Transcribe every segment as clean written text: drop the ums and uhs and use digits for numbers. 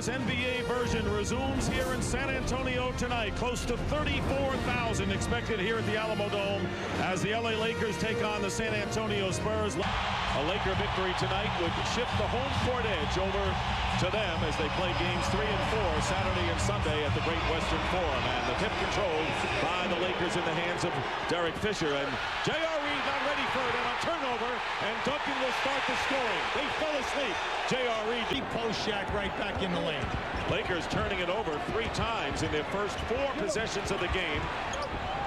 Stars NBA version resumes here in San Antonio tonight. Close to 34,000 expected here at the Alamo Dome as the LA Lakers take on the San Antonio Spurs. A Laker victory tonight would shift the home court edge over to them as they play games 3 and 4 Saturday and Sunday at the Great Western Forum. And the tip controlled by the Lakers in the hands of Derek Fisher. And J.R. Reed not ready for it, and a turnover, and Duncan will start the scoring. They fell asleep. J.R. Reed. He post Shaq right back in the lane. Lakers turning it over 3 times in their first 4 possessions of the game.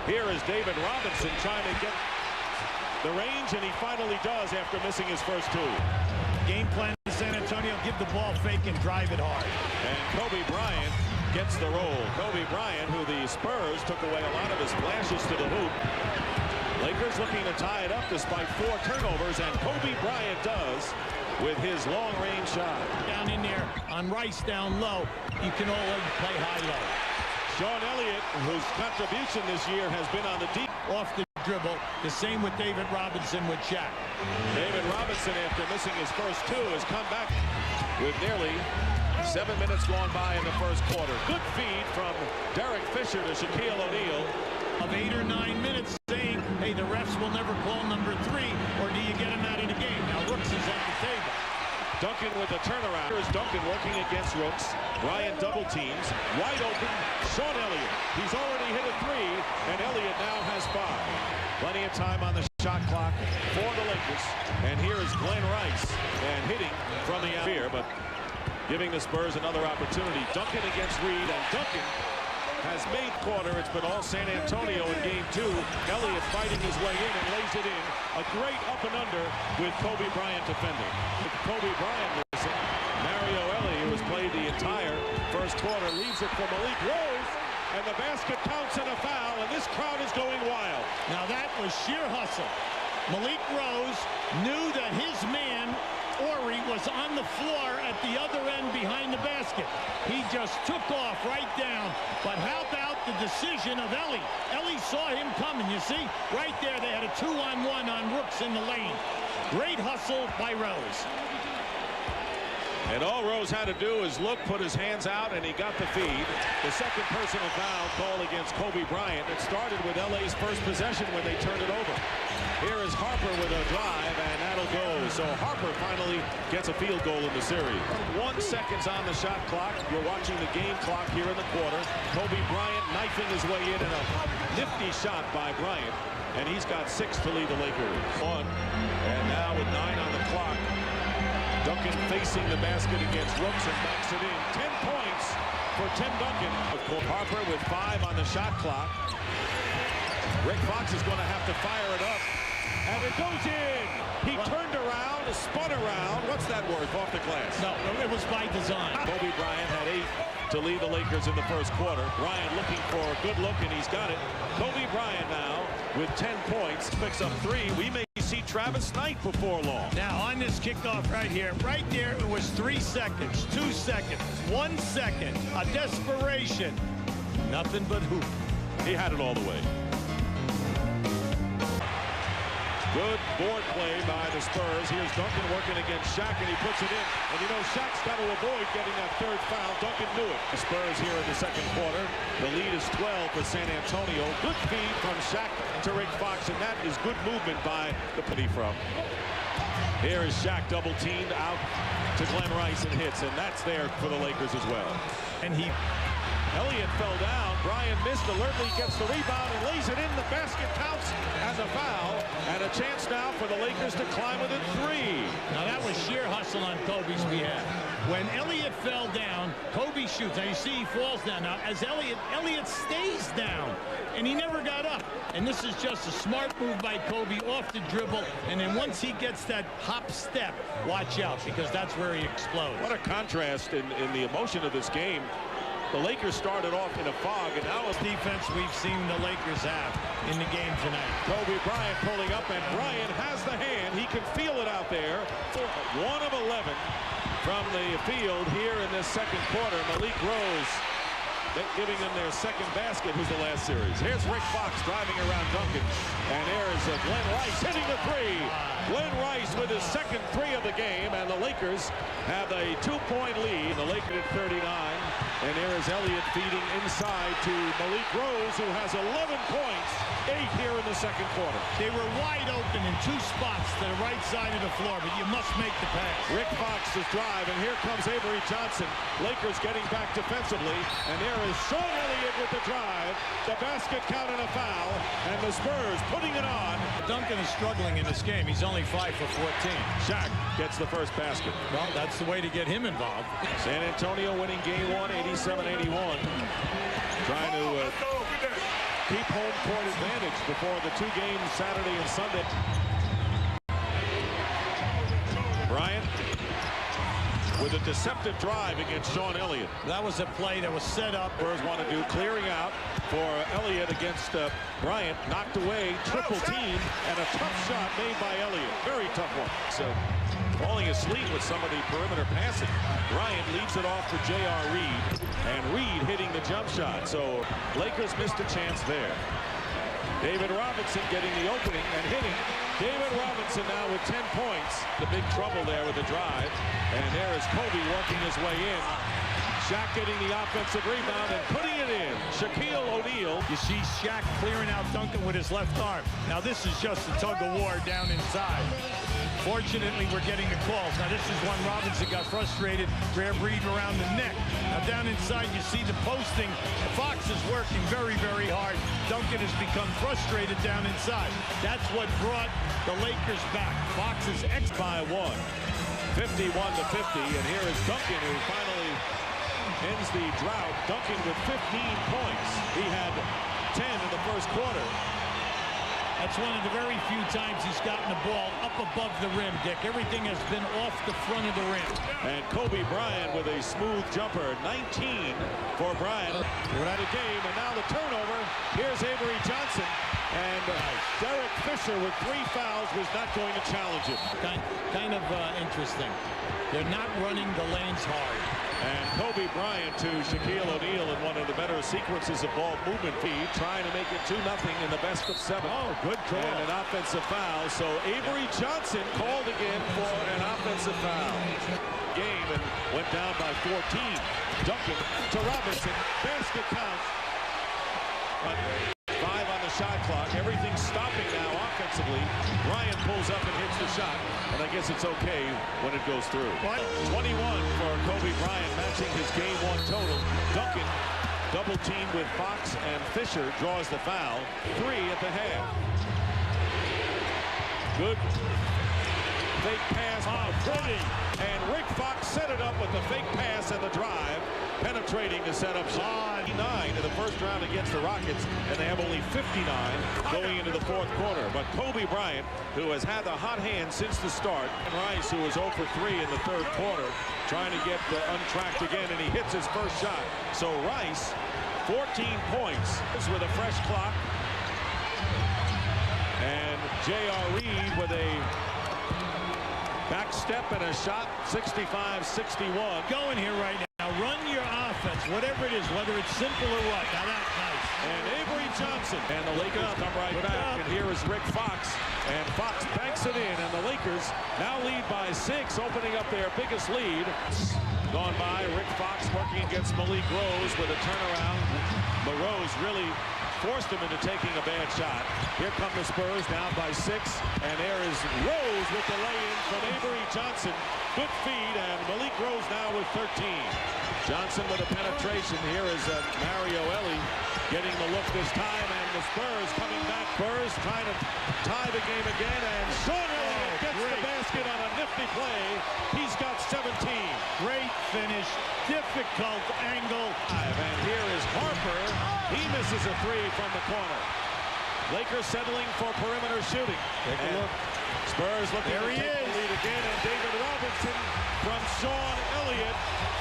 Here is David Robinson trying to get the range, and he finally does after missing his first 2. Game plan to San Antonio, give the ball fake and drive it hard. And Kobe Bryant gets the roll. Kobe Bryant, who the Spurs took away a lot of his flashes to the hoop. Lakers looking to tie it up despite 4 turnovers, and Kobe Bryant does with his long-range shot. Down in there on Rice down low, you can always play high-low. Sean Elliott, whose contribution this year has been on the deep. Off the dribble, the same with David Robinson with Shaq. David Robinson, after missing his first 2, has come back with nearly 7 minutes gone by in the first quarter. Good feed from Derek Fisher to Shaquille O'Neal. Of 8 or 9 minutes saying, hey, the refs will never call number 3, or do you get him out of the game? Now Rooks is at the table. Duncan with the turnaround. Here's Duncan working against Rooks. Bryant double teams. Wide open. Sean Elliott. He's already hit a 3, and Elliott now has 5. Plenty of time on the shot clock for the Lakers. And here is Glenn Rice, and hitting from the out here, but giving the Spurs another opportunity. Duncan against Reed, and Duncan has made quarter. It's been all San Antonio in game 2. Elliott fighting his way in and lays it in. A great up and under with Kobe Bryant defending. With Kobe Bryant missing, Mario Ellie, who has played the entire first quarter, leaves it for Malik Rose, and the basket counts and a foul, and this crowd is going wild. Now that was sheer hustle. Malik Rose knew that his man Ori was on the floor at the other end behind the basket. He just took off right down. But how about the decision of Ellie? Ellie saw him coming, you see? Right there, they had a 2-on-1 on Rooks in the lane. Great hustle by Rose. And all Rose had to do is look, put his hands out, and he got the feed. The second personal foul call against Kobe Bryant. It started with LA's first possession when they turned it over. Here is Harper with a drive, and that'll go. So Harper finally gets a field goal in the series. 1 second on the shot clock. You're watching the game clock here in the quarter. Kobe Bryant knifing his way in, and a nifty shot by Bryant. And he's got 6 to lead the Lakers. 1, and now with 9 on the clock, Duncan facing the basket against Rooks and banks it in. 10 points for Tim Duncan. Harper with 5 on the shot clock. Rick Fox is going to have to fire it up. And it goes in. He turned around, spun around. What's that worth off the glass? No, it was by design. Kobe Bryant had 8 to lead the Lakers in the first quarter. Bryant looking for a good look, and he's got it. Kobe Bryant now with 10 points. Picks up 3. We may see Travis Knight before long. Now on this kickoff right here, right there, it was 3 seconds, 2 seconds, 1 second, a desperation. Nothing but hoop. He had it all the way. Good board play by the Spurs. Here's Duncan working against Shaq, and he puts it in. And you know, Shaq's got to avoid getting that 3rd foul. Duncan knew it. The Spurs here in the second quarter. The lead is 12 for San Antonio. Good feed from Shaq to Rick Fox, and that is good movement by the pity from. Here is Shaq double teamed out to Glenn Rice and hits, and that's there for the Lakers as well. And Elliott fell down. Bryant missed. Alertly gets the rebound and lays it in. The basket counts as a foul. And a chance now for the Lakers to climb within 3. Now that was sheer hustle on Kobe's behalf. When Elliott fell down, Kobe shoots. Now you see he falls down. Now as Elliott stays down, and he never got up. And this is just a smart move by Kobe off the dribble. And then once he gets that hop step, watch out, because that's where he explodes. What a contrast in the emotion of this game. The Lakers started off in a fog, and now it's defense we've seen the Lakers have in the game tonight. Kobe Bryant pulling up, and Bryant has the hand. He can feel it out there. 1 of 11 from the field here in this second quarter. Malik Rose giving them their second basket. Was the last series. Here's Rick Fox driving around Duncan, and there's Glenn Rice hitting the three. Glenn Rice with his second three of the game, and the Lakers have a 2-point lead. The Lakers at 39, and there is Elliott feeding inside to Malik Rose, who has 11 points, 8 here in the second quarter. They were wide open in 2 spots to the right side of the floor, but you must make the pass. Rick Fox's drive, and here comes Avery Johnson. Lakers getting back defensively, and there is Sean Elliott with the drive. The basket count and a foul, and the Spurs putting it on. Duncan is struggling in this game. He's only 5 for 14. Shaq gets the first basket. Well, that's the way to get him involved. San Antonio winning game 1, 87-81. Trying to keep home court advantage before the 2 games Saturday and Sunday. Bryant with a deceptive drive against Sean Elliott. That was a play that was set up. Spurs want to do clearing out for Elliott against Bryant. Knocked away, triple team, and a tough shot made by Elliott. Very tough one. So falling asleep with some of the perimeter passing. Bryant leaves it off for J.R. Reed, and Reed hitting the jump shot. So Lakers missed a chance there. David Robinson getting the opening and hitting. David Robinson now with 10 points. The big trouble there with the drive. And there is Kobe working his way in. Shaq getting the offensive rebound and putting it in. Shaquille O'Neal. You see Shaq clearing out Duncan with his left arm. Now this is just a tug of war down inside. Fortunately, we're getting the calls. Now this is when Robinson got frustrated, grabbed Reed around the neck. Now down inside, you see the posting. Fox is working very, very hard. Duncan has become frustrated down inside. That's what brought the Lakers back. Fox is X by 1. 51-50, and here is Duncan, who finally ends the drought. Duncan with 15 points. He had 10 in the first quarter. That's one of the very few times he's gotten the ball up above the rim, Dick. Everything has been off the front of the rim. And Kobe Bryant with a smooth jumper. 19 for Bryant. We're at a game, and now the turnover. Here's Avery Johnson. And Derek Fisher with 3 fouls was not going to challenge him. Kind of interesting. They're not running the lanes hard. And Kobe Bryant to Shaquille O'Neal in one of the better sequences of ball movement feed, trying to make it 2-0 in the best of 7. Oh, good call. And an offensive foul. So Avery Johnson called again for an offensive foul. Game and went down by 14. Duncan to Robinson. Basket count. 5 on the shot clock. Everything's stopping now offensively. Bryant pulls up and hits the shot. And I guess it's okay when it goes through. What? 21 for Kobe Bryant, matching his game 1 total. Duncan double teamed with Fox, and Fisher draws the foul. 3 at the half. Good fake pass by Fox. And Rick Fox set it up with the fake pass and the drive, penetrating to set up shot. 9 in the first round against the Rockets, and they have only 59 going into the 4th quarter. But Kobe Bryant, who has had the hot hand since the start, and Rice, who was 0 for 3 in the 3rd quarter, trying to get untracked again, and he hits his first shot. So Rice, 14 points with a fresh clock. And J.R. Reed with a back step and a shot, 65-61. Going here right now. Run your offense, whatever it is, whether it's simple or what. Now that's nice. And Avery Johnson. And the Lakers come right back. And here is Rick Fox. And Fox banks it in. And the Lakers now lead by 6, opening up their biggest lead. Gone by. Rick Fox working against Malik Rose with a turnaround. But Rose really forced him into taking a bad shot. Here come the Spurs down by 6. And there is Rose with the lay-in from Avery Johnson. Good feed, and Malik Rose now with 13. Johnson with a penetration. Here is Mario Ellie getting the look this time, and the Spurs coming back. Spurs trying to tie the game again, and Sean Elliott gets the basket on a nifty play. He's got 17. Great finish. Difficult angle. And here is Harper. He misses a 3 from the corner. Lakers settling for perimeter shooting. Take a look. Spurs looking There to he take is. the lead again, and David Robinson from Sean Elliott.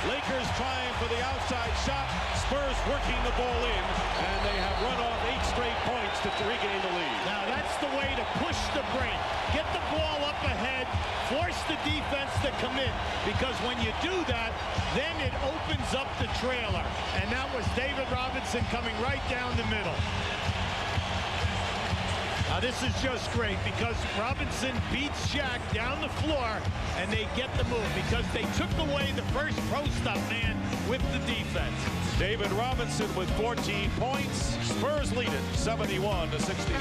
Lakers trying for the outside shot. Spurs working the ball in, and they have run off 8 straight points to regain the lead. Now that's the way to push the break. Get the ball up ahead, force the defense to come in, because when you do that, then it opens up the trailer. And that was David Robinson coming right down the middle. Now this is just great because Robinson beats Shaq down the floor, and they get the move because they took away the first post-up man with the defense. David Robinson with 14 points. Spurs lead it 71 to 69.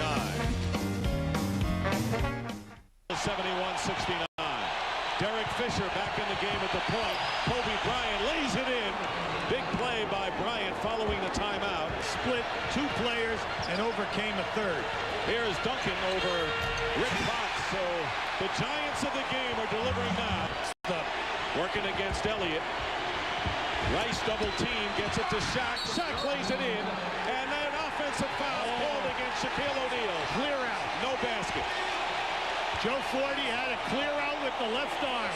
71-69. Derek Fisher back in the game at the point. Kobe Bryant lays it in. Big play by Bryant following the timeout. Split 2 players and overcame a third. Here's Duncan over Rick Fox. So the Giants of the game are delivering now. Working against Elliott. Rice double team, gets it to Shaq. Shaq lays it in. And an offensive foul called against Shaquille O'Neal. Clear out. No basket. Joe Forty had a clear out with the left arm.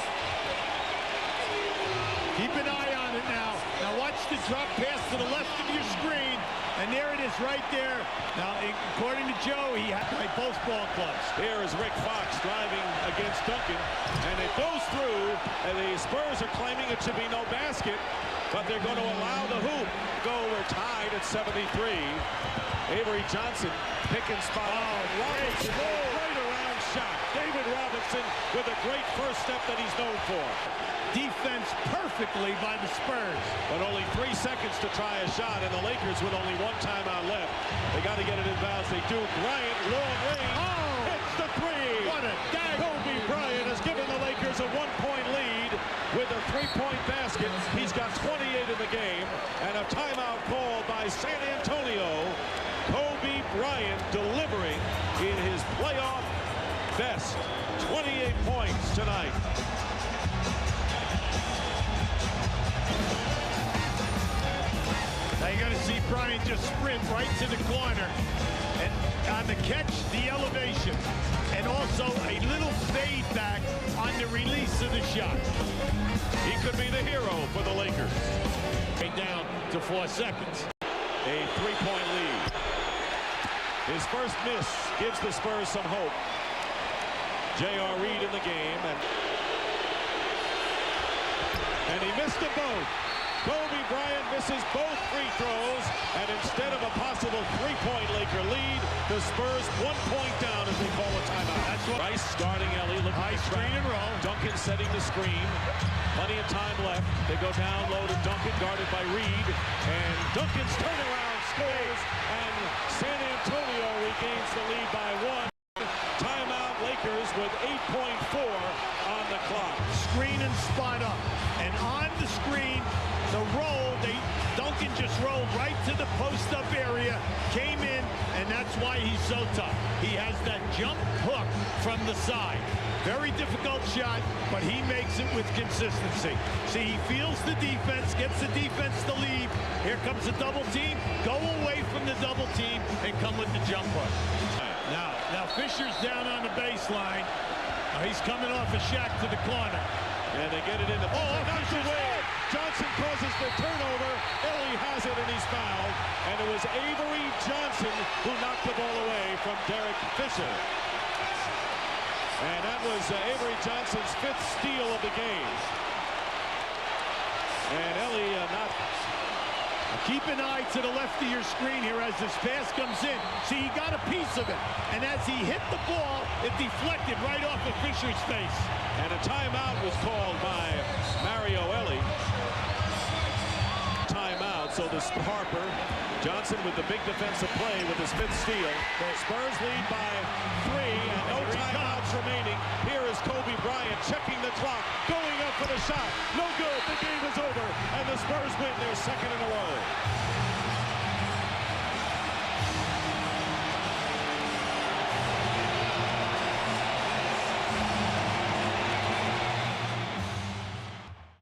Keep an eye on it now. Now watch the drop pass to the left of your screen. And there it is right there. Now, according to Joe, he had to play both ball clubs. Here is Rick Fox driving against Duncan. And it goes through. And the Spurs are claiming it should be no basket. But they're going to allow the hoop. We're tied at 73. Avery Johnson, pick and spot. Oh, Robinson right around shot. David Robinson with a great first step that he's known for. Defense perfectly by the Spurs. But only 3 seconds to try a shot, and the Lakers with only 1 timeout left. They got to get it in bounds. They do. Bryant, long range. Oh! Hits the 3. What a dagger. Kobe Bryant has given the Lakers a 1-point lead with a 3-point basket. He's got 28 in the game, and a timeout called by San Antonio. Kobe Bryant delivering in his playoff best. 28 points tonight. Now you got to see Bryant just sprint right to the corner. And on the catch, the elevation. And also a little fade back on the release of the shot. He could be the hero for the Lakers. Down to 4 seconds. A 3-point lead. His first miss gives the Spurs some hope. J.R. Reed in the game. And he missed them both. Kobe Bryant misses both free throws, and instead of a possible 3-point Laker lead, the Spurs 1 point down as they call a timeout. That's what Rice guarding Ellie, looking high screen and roll. Duncan setting the screen. Plenty of time left. They go down low to Duncan, guarded by Reed, and Duncan's turnaround scores, and San Antonio regains the lead by 1. Timeout Lakers with 8.4 on the clock. Screen and spot up. And on the screen, the roll, Duncan just rolled right to the post-up area, came in, and that's why he's so tough. He has that jump hook from the side. Very difficult shot, but he makes it with consistency. See, he feels the defense, gets the defense to leave. Here comes the double team. Go away from the double team and come with the jump hook. Now Fisher's down on the baseline. He's coming off a Shaq to the corner. And they get it in the knocked away. Johnson causes the turnover. Ellie has it, and he's fouled. And it was Avery Johnson who knocked the ball away from Derek Fisher. And that was Avery Johnson's 5th steal of the game. And Ellie not... Keep an eye to the left of your screen here as this pass comes in. See, he got a piece of it. And as he hit the ball, it deflected right off of Fisher's face. And a timeout was called by Mario Ellie. Timeout, so this Harper. Johnson with the big defensive play with his 5th steal. The Spurs lead by 3 and no timeouts remaining. Here is Kobe Bryant checking the clock, going up for the shot. No good, the game is over, and the Spurs win their 2nd in a row.